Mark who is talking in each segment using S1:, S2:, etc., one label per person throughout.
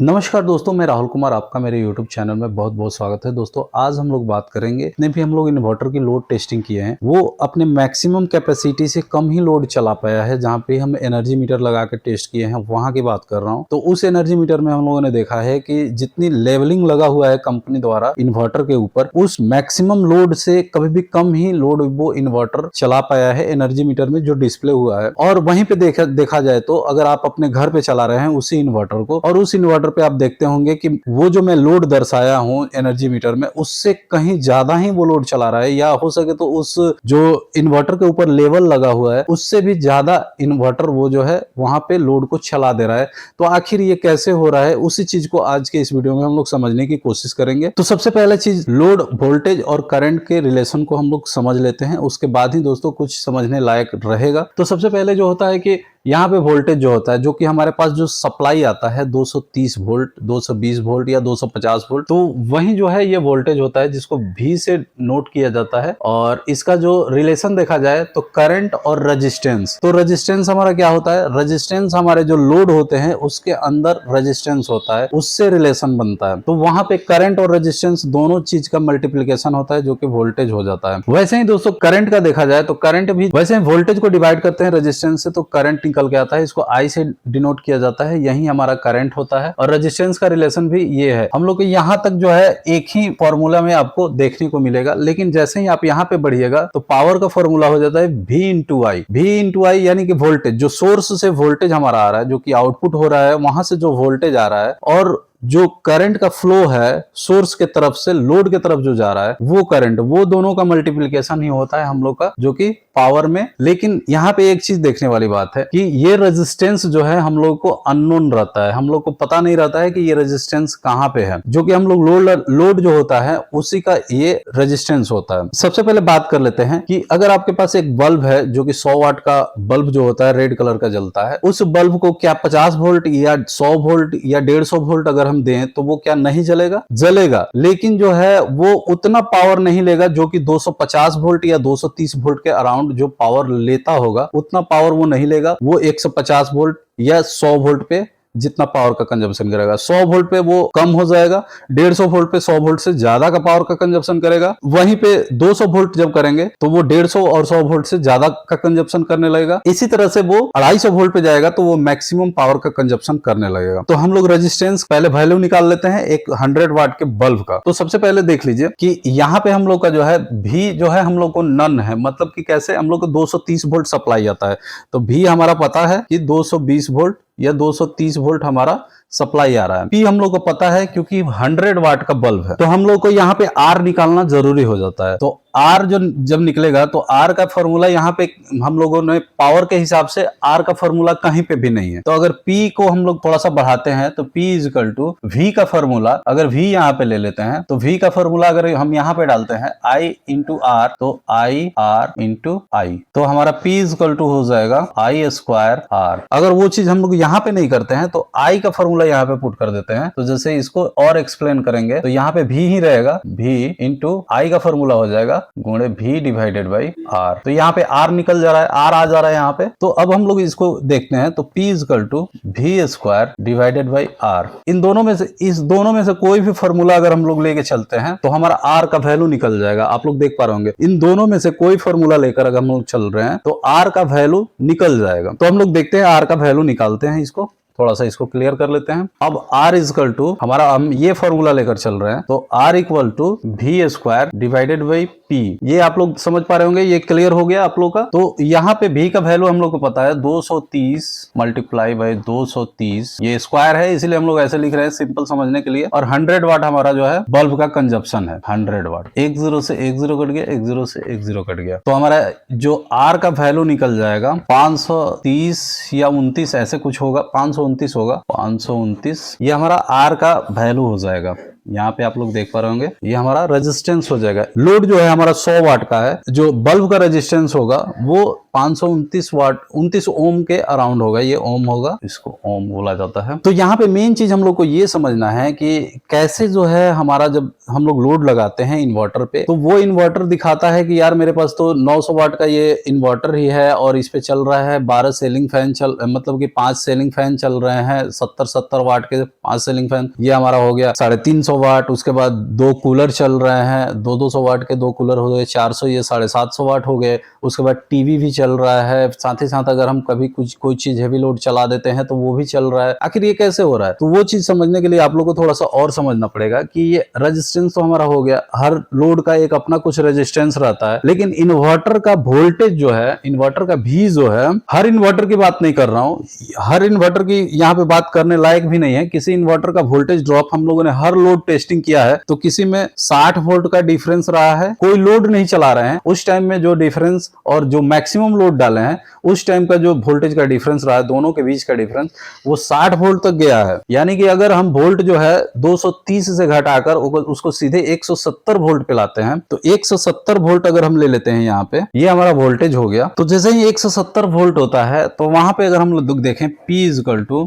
S1: नमस्कार दोस्तों, मैं राहुल कुमार, आपका मेरे YouTube चैनल में बहुत बहुत स्वागत है। दोस्तों आज हम लोग बात करेंगे, जितने भी हम लोग इन्वर्टर की लोड टेस्टिंग किए हैं वो अपने मैक्सिमम कैपेसिटी से कम ही लोड चला पाया है। जहाँ पे हम एनर्जी मीटर लगा के टेस्ट किए हैं वहां की बात कर रहा हूँ। तो उस एनर्जी मीटर में हम लोगों ने देखा है कि जितनी लेवलिंग लगा हुआ है कंपनी द्वारा इन्वर्टर के ऊपर, उस मैक्सिमम लोड से कभी भी कम ही लोड वो इन्वर्टर चला पाया है एनर्जी मीटर में जो डिस्प्ले हुआ है। और वहीं पे देखा जाए तो अगर आप अपने घर पे चला रहे हैं उसी इन्वर्टर को, और उस इन्वर्टर पे आप देखते होंगे कि वो जो मैं लोड दर्शाया हूं एनर्जी मीटर में उससे कहीं ज्यादा ही वो लोड चला रहा है, या हो सके तो उस जो इन्वर्टर के ऊपर लेवल लगा हुआ है उससे भी ज्यादा इन्वर्टर वो जो है वहां पे लोड को चला दे रहा है। तो आखिर ये कैसे हो रहा है, उसी चीज को आज के इस वीडियो में हम लोग समझने की कोशिश करेंगे। तो सबसे पहले चीज, लोड वोल्टेज और करंट के रिलेशन को हम लोग समझ लेते हैं, उसके बाद ही दोस्तों कुछ समझने लायक रहेगा। तो सबसे पहले जो होता है कि यहाँ पे वोल्टेज जो होता है, जो कि हमारे पास जो सप्लाई आता है 230 वोल्ट, 220 वोल्ट या 250 वोल्ट, तो वही जो है ये वोल्टेज होता है जिसको V से नोट किया जाता है। और इसका जो रिलेशन देखा जाए तो करंट और रेजिस्टेंस, तो रेजिस्टेंस हमारा क्या होता है, रेजिस्टेंस हमारे जो लोड होते हैं उसके अंदर रेजिस्टेंस होता है, उससे रिलेशन बनता है। तो वहां पे करंट और रेजिस्टेंस दोनों चीज का मल्टीप्लीकेशन होता है जो कि वोल्टेज हो जाता है। वैसे ही दोस्तों करंट का देखा जाए तो करंट भी वैसे ही वोल्टेज को डिवाइड करते हैं रेजिस्टेंस से, तो करंट निकल के आता है, इसको I से डिनोट किया जाता है, यही हमारा करंट होता है। और रेजिस्टेंस का रिलेशन भी ये है। हम लोग को यहाँ तक जो है एक ही फॉर्मूला में आपको देखने को मिलेगा, लेकिन जैसे ही आप यहाँ पे बढ़िएगा तो पावर का फॉर्मूला हो जाता है V इंटू आई। V इंटू आई यानी कि वोल्टेज, जो सोर्स से वोल्टेज हमारा आ रहा है, जो कि आउटपुट हो रहा है वहां से जो वोल्टेज आ रहा है, और जो करंट का फ्लो है सोर्स के तरफ से लोड के तरफ जो जा रहा है वो करंट, वो दोनों का मल्टीप्लिकेशन ही होता है हम लोग का, जो कि पावर में। लेकिन यहाँ पे एक चीज देखने वाली बात है कि ये रेजिस्टेंस जो है हम लोग को अननोन रहता है, हम लोग को पता नहीं रहता है कि ये रेजिस्टेंस कहाँ पे है, जो कि हम लोग लोड जो होता है उसी का ये रेजिस्टेंस होता है। सबसे पहले बात कर लेते हैं कि अगर आपके पास एक बल्ब है जो कि 100 वाट का बल्ब जो होता है रेड कलर का जलता है, उस बल्ब को क्या 50 वोल्ट या 100 वोल्ट या 150 वोल्ट अगर हम दें तो वो क्या नहीं जलेगा? जलेगा, लेकिन जो है वो उतना पावर नहीं लेगा जो कि 250 वोल्ट या 230 वोल्ट के अराउंड जो पावर लेता होगा उतना पावर वो नहीं लेगा। वो 150 वोल्ट या 100 वोल्ट पे जितना पावर का कंजप्शन करेगा, 100 वोल्ट पे वो कम हो जाएगा, 150 वोल्ट पे 100 वोल्ट से ज्यादा का पावर का कंजप्शन करेगा। वहीं पे 200 वोल्ट जब करेंगे तो वो 150 और 100 वोल्ट से ज्यादा का कंजप्शन करने लगेगा। इसी तरह से वो 250 वोल्ट पे जाएगा तो वो मैक्सिमम पावर का कंजप्शन करने लगेगा। तो हम लोग रेजिस्टेंस पहले वैल्यू निकाल लेते हैं एक 100 वाट के बल्ब का। तो सबसे पहले देख लीजिए कि यहाँ पे हम लोग का जो है भी जो है हम लोग को नन है, मतलब कि कैसे हम लोग को 230 वोल्ट सप्लाई आता है, तो भी हमारा पता है कि 220 वोल्ट या 230 वोल्ट हमारा सप्लाई आ रहा है। पी हम लोग को पता है क्योंकि 100 वाट का बल्ब है, तो हम लोग को यहाँ पे आर निकालना जरूरी हो जाता है। तो आर जो जब निकलेगा तो आर का फॉर्मूला यहाँ पे हम लोगों ने पावर के हिसाब से आर का फॉर्मूला कहीं पे भी नहीं है। तो अगर पी को हम लोग थोड़ा सा बढ़ाते हैं तो p is equal to v का फॉर्मूला, अगर वी यहाँ पे ले लेते हैं तो वी का फॉर्मूला अगर हम यहाँ पे डालते हैं आई इंटू आर, तो आई आर इंटू आई, तो हमारा पी इज इक्वल टू हो जाएगा आई स्क्वायर आर। अगर वो चीज हम लोग यहाँ पे नहीं करते हैं तो आई का फॉर्मूला यहाँ पे पुट कर देते हैं, तो जैसे इसको और एक्सप्लेन करेंगे तो यहाँ पे भी ही रहेगा, भी इंटू आई का फॉर्मूला हो जाएगा गुणे भी डिवाइडेड बाई आर। तो यहाँ पे आर निकल जा रहा है, आर आ जा रहा है यहाँ पे। तो अब हम लोग इसको देखते हैं तो पी इज इक्वल टू भी स्क्वायर डिवाइडेड बाई आर। इन दोनों में से, इस दोनों में से कोई भी फॉर्मूला अगर हम लोग लेके चलते हैं तो हमारा आर का वैल्यू निकल जाएगा। आप लोग देख पा रहे होंगे इन दोनों में से कोई फॉर्मूला लेकर अगर हम लोग चल रहे हैं तो आर का वैल्यू निकल जाएगा। तो हम लोग देखते हैं आर का वैल्यू निकालते हैं, इसको थोड़ा सा इसको क्लियर कर लेते हैं। अब R इक्वल टू हमारा, हम ये फॉर्मूला लेकर चल रहे हैं तो R इक्वल टू भी स्क्वायर डिवाइडेड बाई P। ये आप लोग समझ पा रहे होंगे, ये क्लियर हो गया आप लोग का। तो यहाँ पे भी का वैल्यू हम लोग को पता है 230 मल्टीप्लाई बाई 230, ये स्क्वायर है इसलिए हम लोग ऐसे लिख रहे हैं सिंपल समझने के लिए। और 100 वाट हमारा जो है बल्ब का कंजप्शन है, 100 वाट। एक जीरो से एक जीरो कट गया, एक जीरो से एक जीरो कट गया, तो हमारा जो R का वैल्यू निकल जाएगा 530 या 29 ऐसे कुछ होगा, 529 होगा, 529 ये हमारा आर का वैल्यू हो जाएगा। यहाँ पे आप लोग देख पा रहे होंगे ये हमारा रेजिस्टेंस हो जाएगा। लोड जो है हमारा 100 वाट का है, जो बल्ब का रेजिस्टेंस होगा वो 529 वाट 29 ओम के अराउंड होगा, ये ओम होगा, इसको ओम बोला जाता है। तो यहाँ पे मेन चीज हम लोग को ये समझना है कि कैसे जो है हमारा जब हम लोग लोड लगाते हैं इन्वर्टर पे, तो वो इन्वर्टर दिखाता है कि यार मेरे पास तो 900 वाट का ये इन्वर्टर ही है और इस पे चल रहा है 12 सीलिंग फैन मतलब कि 5 सीलिंग फैन चल रहे हैं 70 वाट के 5 सीलिंग फैन, ये हमारा हो गया 350 वाट। उसके बाद 2 कूलर चल रहे हैं 200 वाट के, 2 कूलर हो गए 400, ये 750 वाट हो गए। उसके बाद टीवी भी चल रहा है, साथ ही साथ अगर हम कभी कोई चीज हेवी लोड चला देते हैं तो वो भी चल रहा है। आखिर ये कैसे हो रहा है, तो वो चीज समझने के लिए आप लोग को थोड़ा सा और समझना पड़ेगा कि ये रेजिस्टेंस तो हमारा हो गया, हर लोड का एक अपना कुछ रेजिस्टेंस रहता है, लेकिन इन्वर्टर का वोल्टेज जो है, इन्वर्टर का भी जो है, हर इन्वर्टर की बात नहीं कर रहा हूं, हर इन्वर्टर की यहाँ पे बात करने लायक भी नहीं है। किसी इन्वर्टर का वोल्टेज ड्रॉप हम लोगों ने हर लोड टेस्टिंग किया है तो किसी में 60 वोल्ट का डिफरेंस रहा है, कोई लोड नहीं चला रहे हैं उस टाइम में जो डिफरेंस और जो मैक्सिमम लोड डाले हैं उस टाइम का जो वोल्टेज का डिफरेंस रहा है, दोनों के बीच का डिफरेंस वो 60 वोल्ट तक गया है। यानी कि अगर हम वोल्ट जो है 230 से घटाकर उसको सीधे 170 वोल्ट पे लाते हैं, तो 170 वोल्ट अगर हम ले लेते हैं यहाँ पे, ये हमारा वोल्टेज हो गया। तो जैसे ही 170 वोल्ट होता है तो वहां पे अगर हम लोग देखें P =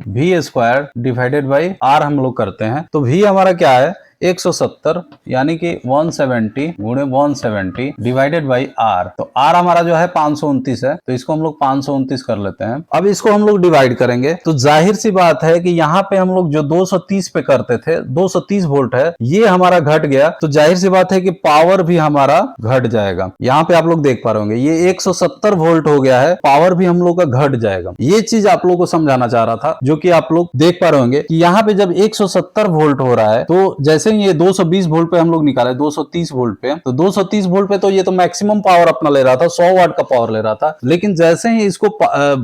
S1: V² divided by R हम लोग करते हैं, तो V हमारा क्या है 170 यानी कि 170 गुणे 170 डिवाइडेड बाई R। तो R हमारा जो है 529 है, तो इसको हम लोग 529 कर लेते हैं। अब इसको हम लोग डिवाइड करेंगे तो जाहिर सी बात है कि यहाँ पे हम लोग जो 230 पे करते थे 230 वोल्ट है, ये हमारा घट गया, तो जाहिर सी बात है कि पावर भी हमारा घट जाएगा। यहाँ पे आप लोग देख पा रहे होंगे ये 170 वोल्ट हो गया है, पावर भी हम लोग का घट जाएगा। ये चीज आप लोग को समझाना चाह रहा था, जो कि आप लोग देख पा रहे होंगे कि यहाँ पे जब 170 वोल्ट हो रहा है तो जैसे ये 220 वोल्ट पे हम लोग निकाले 230 वोल्ट पे, तो 230 वोल्ट पे तो ये तो मैक्सिमम पावर अपना ले रहा था, 100 वाट का पावर ले रहा था। लेकिन जैसे ही इसको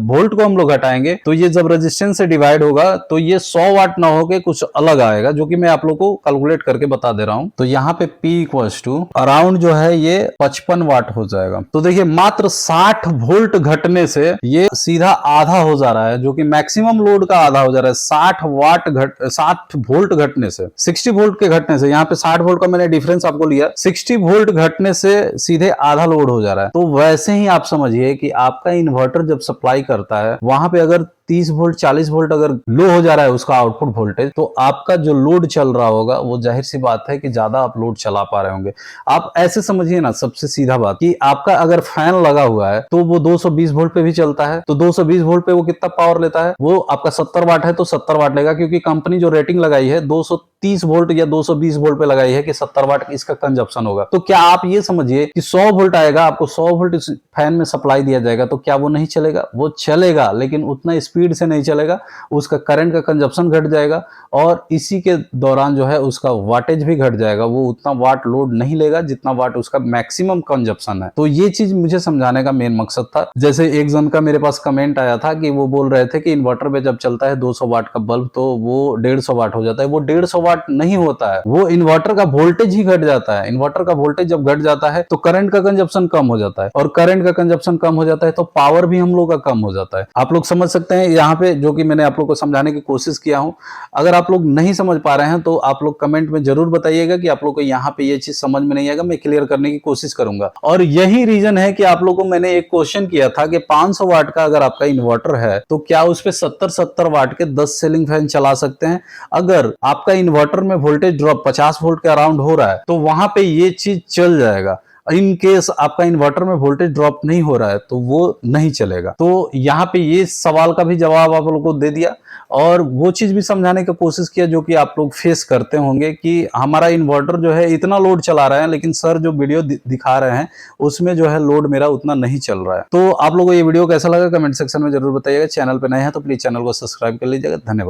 S1: वोल्ट को हम लोग घटाएंगे तो ये जब रेजिस्टेंस से डिवाइड होगा तो ये 100 वाट ना होके कुछ अलग आएगा, जो कि मैं आप लोग को कैलकुलेट करके बता दे रहा हूं। तो यहाँ पे P अराउंड जो है ये 55 वाट हो जाएगा। तो देखिए मात्र 60 वोल्ट घटने से ये सीधा आधा हो जा रहा है, जो कि मैक्सिमम लोड का आधा हो जा रहा है। 60 वोल्ट घटने से 60 वोल्ट के घटने से, यहाँ पे 60 वोल्ट का मैंने डिफरेंस आपको लिया, 60 वोल्ट घटने से सीधे आधा लोड हो जा रहा है। तो वैसे ही आप समझिए कि आपका इन्वर्टर जब सप्लाई करता है वहां पे अगर 30 वोल्ट 40 वोल्ट अगर लो हो जा रहा है उसका आउटपुट वोल्टेज, तो आपका जो लोड चल रहा होगा वो जाहिर सी बात है कि ज्यादा आप लोड चला पा रहे होंगे। आप ऐसे समझिए ना, सबसे सीधा बात कि आपका अगर फैन लगा हुआ है तो वो 220 वोल्ट पे भी चलता है, तो 220 वोल्ट पे वो कितना पावर लेता है, वो आपका 70 वाट है तो 70 वाट लेगा, क्योंकि कंपनी जो रेटिंग लगाई है 230 वोल्ट या 220 वोल्ट पे लगाई है कि 70 वाट इसका कंजप्शन होगा। तो क्या आप ये समझिए कि 100 वोल्ट आएगा, आपको 100 वोल्ट इस फैन में सप्लाई दिया जाएगा, तो क्या वो नहीं चलेगा? वो चलेगा, लेकिन उतना स्पीड से नहीं चलेगा, उसका करंट का कंजप्शन घट जाएगा और इसी के दौरान जो है उसका वाटेज भी घट जाएगा। वो उतना वाट लोड नहीं लेगा जितना वाट उसका मैक्सिमम कंजप्शन है। तो ये चीज मुझे समझाने का मेन मकसद था। जैसे एक जन का मेरे पास कमेंट आया था कि वो बोल रहे थे कि इन्वर्टर पे जब चलता है 200 वाट का बल्ब तो वो 150 वाट हो जाता है। वो 150 वाट नहीं होता है, वो इन्वर्टर का वोल्टेज ही घट जाता है। इन्वर्टर का वोल्टेज जब घट जाता है तो करंट का कंजप्शन कम हो जाता है, और करंट का कंजप्शन कम हो जाता है तो पावर भी हम लोग का कम हो जाता है। आप लोग समझ सकते हैं यहाँ पे, जो कि मैंने आप लोग को समझाने की कोशिश किया हूं। अगर आप लोग नहीं समझ पा रहे हैं तो आप लोग कमेंट में जरूर बताइएगा कि आप लोग को यहाँ पे ये चीज समझ में नहीं आएगा, मैं क्लियर करने की कोशिश करूंगा। और यही रीजन है कि आप लोगों को मैंने एक क्वेश्चन किया था कि 500 वाट का अगर आपका इन्वर्टर है तो क्या उस पे 70 वाट के 10 सीलिंग फैन चला सकते हैं? अगर आपका इन्वर्टर में वोल्टेज ड्रॉप 50 वोल्ट के अराउंड हो रहा है तो वहां पे ये चीज चल जाएगा। इन केस आपका इन्वर्टर में वोल्टेज ड्रॉप नहीं हो रहा है तो वो नहीं चलेगा। तो यहाँ पे ये सवाल का भी जवाब आप लोगों को दे दिया, और वो चीज भी समझाने की कोशिश किया जो कि आप लोग फेस करते होंगे कि हमारा इन्वर्टर जो है इतना लोड चला रहा है, लेकिन सर जो वीडियो दिखा रहे हैं उसमें जो है लोड मेरा उतना नहीं चल रहा है। तो आप लोगों को ये वीडियो कैसा लगा कमेंट सेक्शन में जरूर बताइएगा। चैनल पे नए हैं तो प्लीज चैनल को सब्सक्राइब कर लीजिएगा। धन्यवाद।